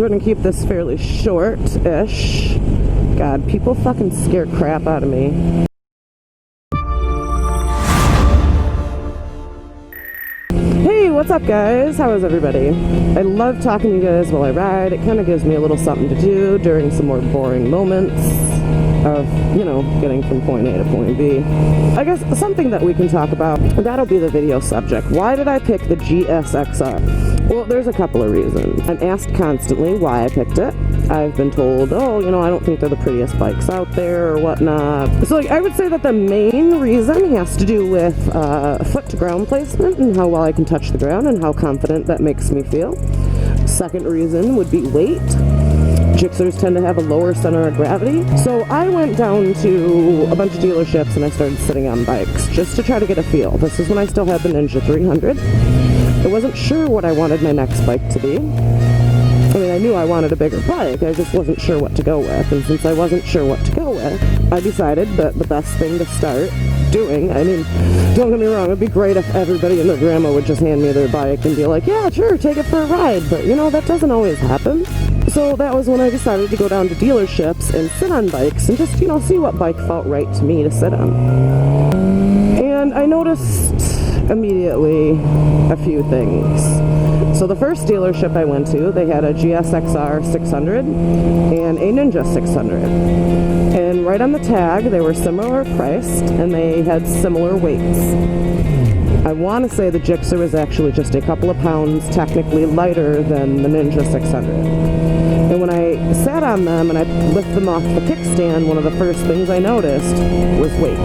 So we're gonna keep this fairly short-ish. God, people fucking scare crap out of me. Hey, what's up guys? How is everybody? I love talking to you guys while I ride. It kind of gives me a little something to do during some more boring moments of, you know, getting from point A to point B. I guess something that we can talk about, that'll be the video subject. Why did I pick the gsxr? Well, there's a couple of reasons. I'm asked constantly why I picked it. I've been told, oh, you know, I don't think they're the prettiest bikes out there or whatnot. So, like, I would say that the main reason has to do with foot to ground placement and how well I can touch the ground and how confident that makes me feel. Second reason would be weight. Gixxers tend to have a lower center of gravity. So I went down to a bunch of dealerships and I started sitting on bikes just to try to get a feel. This is when I still had the Ninja 300. I wasn't sure what I wanted my next bike to be. I mean, I knew I wanted a bigger bike, I just wasn't sure what to go with. And since I wasn't sure what to go with, I decided that the best thing to start doing, I mean, don't get me wrong, it'd be great if everybody and their grandma would just hand me their bike and be like, yeah, sure, take it for a ride. But, you know, that doesn't always happen. So that was when I decided to go down to dealerships and sit on bikes and just, you know, see what bike felt right to me to sit on. And I noticed immediately a few things. So the first dealership I went to, they had a gsxr 600 and a Ninja 600. And right on the tag, they were similar priced and they had similar weights. I want to say the Gixxer was actually just a couple of pounds technically lighter than the Ninja 600. And when I sat on them and I lifted them off the kickstand, one of the first things I noticed was weight.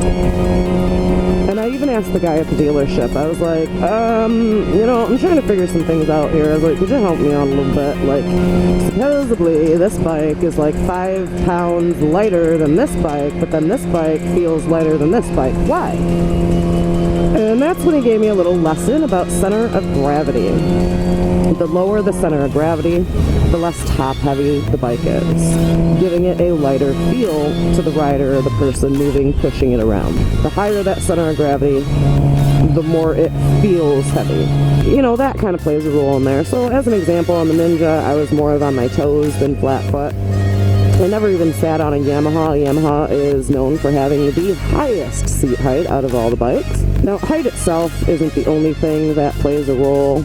And I even asked the guy at the dealership, I was like, you know, I'm trying to figure some things out here. I was like, could you help me out a little bit? Like, supposedly this bike is like 5 pounds lighter than this bike, but then this bike feels lighter than this bike. Why? And that's when he gave me a little lesson about center of gravity. The lower the center of gravity, the less top-heavy the bike is, giving it a lighter feel to the rider or the person moving, pushing it around. The higher that center of gravity, the more it feels heavy. You know, that kind of plays a role in there. So as an example, on the Ninja, I was more of on my toes than flat foot. I never even sat on a Yamaha. Yamaha is known for having the highest seat height out of all the bikes. Now, height itself isn't the only thing that plays a role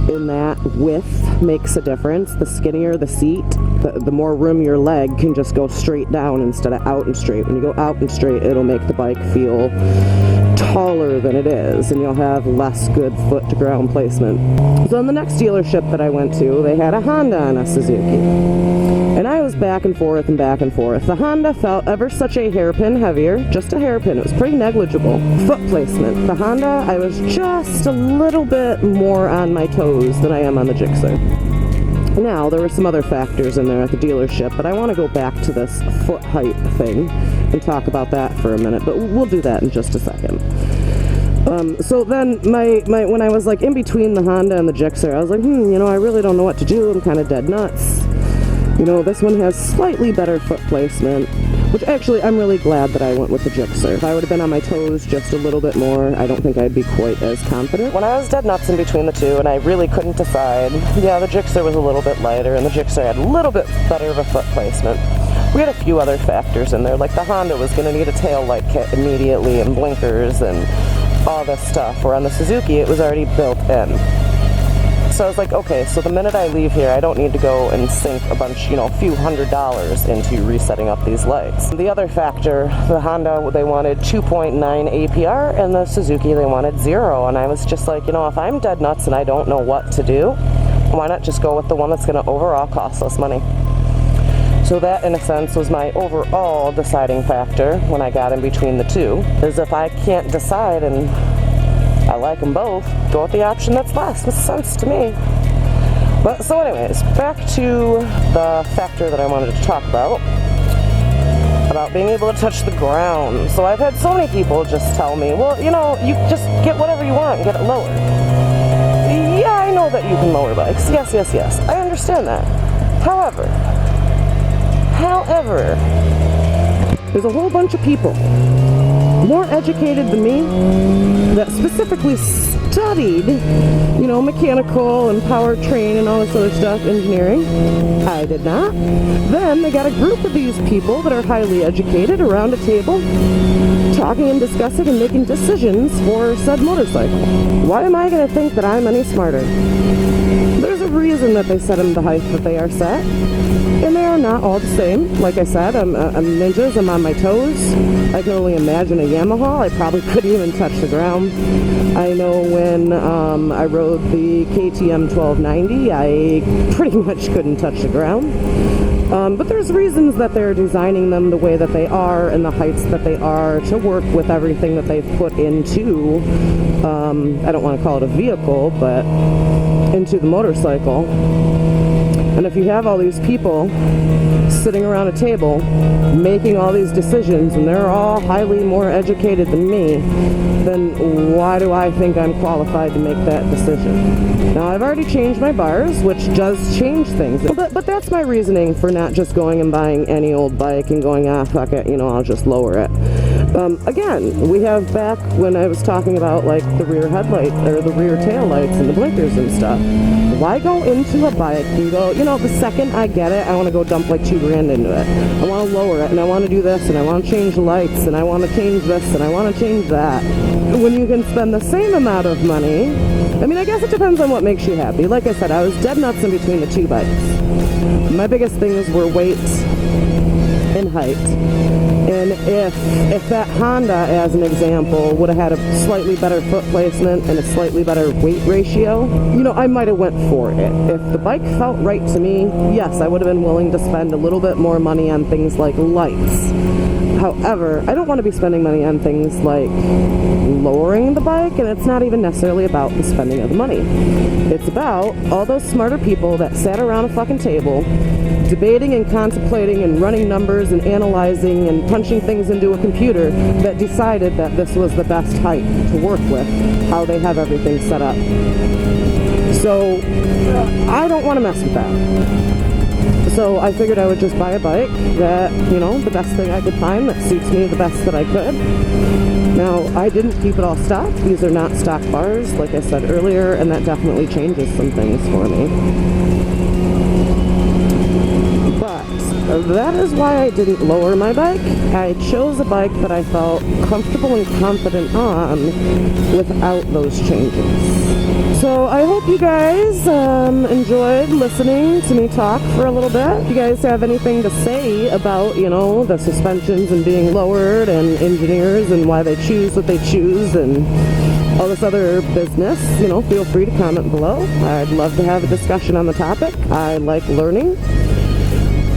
in that. Width makes a difference. The skinnier the seat, the more room your leg can just go straight down instead of out and straight. When you go out and straight, it'll make the bike feel taller than it is, and you'll have less good foot to ground placement. So in the next dealership that I went to, they had a Honda and a Suzuki. And I was back and forth and back and forth. The Honda felt ever such a hairpin heavier, just a hairpin. It was pretty negligible. Foot placement. The Honda, I was just a little bit more on my toes than I am on the Gixxer. Now, there were some other factors in there at the dealership, but I want to go back to this foot height thing and talk about that for a minute, but we'll do that in just a second. So then when I was like in between the Honda and the Gixxer, I was like, you know, I really don't know what to do. I'm kind of dead nuts. You know, this one has slightly better foot placement, which actually I'm really glad that I went with the Gixxer. If I would have been on my toes just a little bit more, I don't think I'd be quite as confident. When I was dead nuts in between the two and I really couldn't decide, yeah, the Gixxer was a little bit lighter and the Gixxer had a little bit better of a foot placement. We had a few other factors in there, like the Honda was going to need a tail light kit immediately and blinkers and all this stuff, where on the Suzuki it was already built in. So I was like, okay, so the minute I leave here, I don't need to go and sink a bunch, you know, a few $100s into resetting up these lights. The other factor, the Honda, they wanted 2.9 APR, and the Suzuki, they wanted 0. And I was just like, you know, if I'm dead nuts and I don't know what to do, why not just go with the one that's going to overall cost less money? So that, in a sense, was my overall deciding factor when I got in between the two, is if I can't decide and I like them both, go with the option that's less. Makes sense to me. But so anyways, back to the factor that I wanted to talk about being able to touch the ground. So I've had so many people just tell me, well, you know, you just get whatever you want and get it lower. Yeah, I know that you can lower bikes. Yes, yes, yes. I understand that. However, there's a whole bunch of people more educated than me that specifically studied, you know, mechanical and powertrain and all this other stuff, engineering. I did not. Then they got a group of these people that are highly educated around a table, talking and discussing and making decisions for said motorcycle. Why am I going to think that I'm any smarter? There's a reason that they set them the height that they are set, and they are not all the same. Like I said, I'm ninjas, I'm on my toes. I can only imagine a Yamaha. I probably couldn't even touch the ground. I know when I rode the KTM 1290, I pretty much couldn't touch the ground. But there's reasons that they're designing them the way that they are and the heights that they are to work with everything that they've put into, I don't want to call it a vehicle, but into the motorcycle. And if you have all these people sitting around a table making all these decisions and they're all highly more educated than me, then why do I think I'm qualified to make that decision? Now, I've already changed my bars, which does change things, but that's my reasoning for not just going and buying any old bike and going, fuck it, you know, I'll just lower it. Again, we have back when I was talking about like the rear headlight or the rear tail lights and the blinkers and stuff. Why go into a bike and go, you know, the second I get it, I want to go dump like $2,000 into it. I want to lower it and I want to do this and I want to change the lights and I want to change this and I want to change that. When you can spend the same amount of money, I mean, I guess it depends on what makes you happy. Like I said, I was dead nuts in between the two bikes. My biggest things were weight and height. And if that Honda, as an example, would have had a slightly better foot placement and a slightly better weight ratio, you know, I might have went for it. If the bike felt right to me, yes, I would have been willing to spend a little bit more money on things like lights. However, I don't want to be spending money on things like lowering the bike, and it's not even necessarily about the spending of the money. It's about all those smarter people that sat around a fucking table debating and contemplating and running numbers and analyzing and punching things into a computer that decided that this was the best height to work with, how they have everything set up. So I don't want to mess with that. So I figured I would just buy a bike that, you know, the best thing I could find that suits me the best that I could. Now, I didn't keep it all stock. These are not stock bars, like I said earlier, and that definitely changes some things for me. But that is why I didn't lower my bike. I chose a bike that I felt comfortable and confident on without those changes. So I hope you guys enjoyed listening to me talk for a little bit. If you guys have anything to say about, you know, the suspensions and being lowered and engineers and why they choose what they choose and all this other business, you know, feel free to comment below. I'd love to have a discussion on the topic. I like learning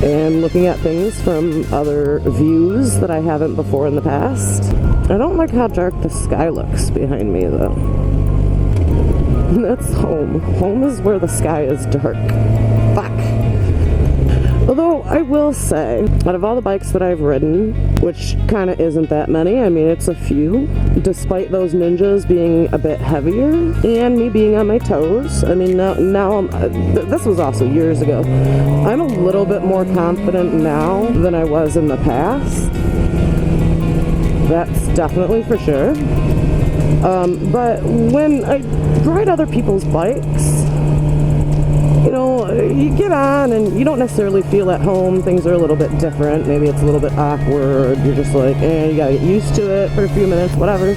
and looking at things from other views that I haven't before in the past. I don't like how dark the sky looks behind me, though. That's home. Home is where the sky is dark. Fuck. Although, I will say, out of all the bikes that I've ridden, which kind of isn't that many, I mean, it's a few, despite those Ninjas being a bit heavier, and me being on my toes, I mean, now I'm, this was also years ago, I'm a little bit more confident now than I was in the past. That's definitely for sure. But when I ride other people's bikes, you know, you get on and you don't necessarily feel at home. Things are a little bit different. Maybe it's a little bit awkward. You're just like, you gotta get used to it for a few minutes, whatever.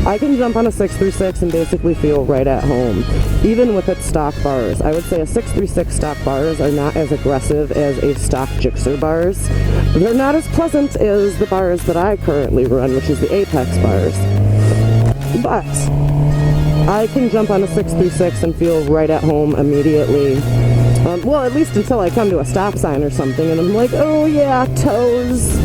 I can jump on a 636 and basically feel right at home, even with its stock bars. I would say a 636 stock bars are not as aggressive as a stock gsxr bars. They're not as pleasant as the bars that I currently run, which is the Apex bars. But I can jump on a 636 and feel right at home immediately. Well, at least until I come to a stop sign or something, and I'm like, oh yeah, toes.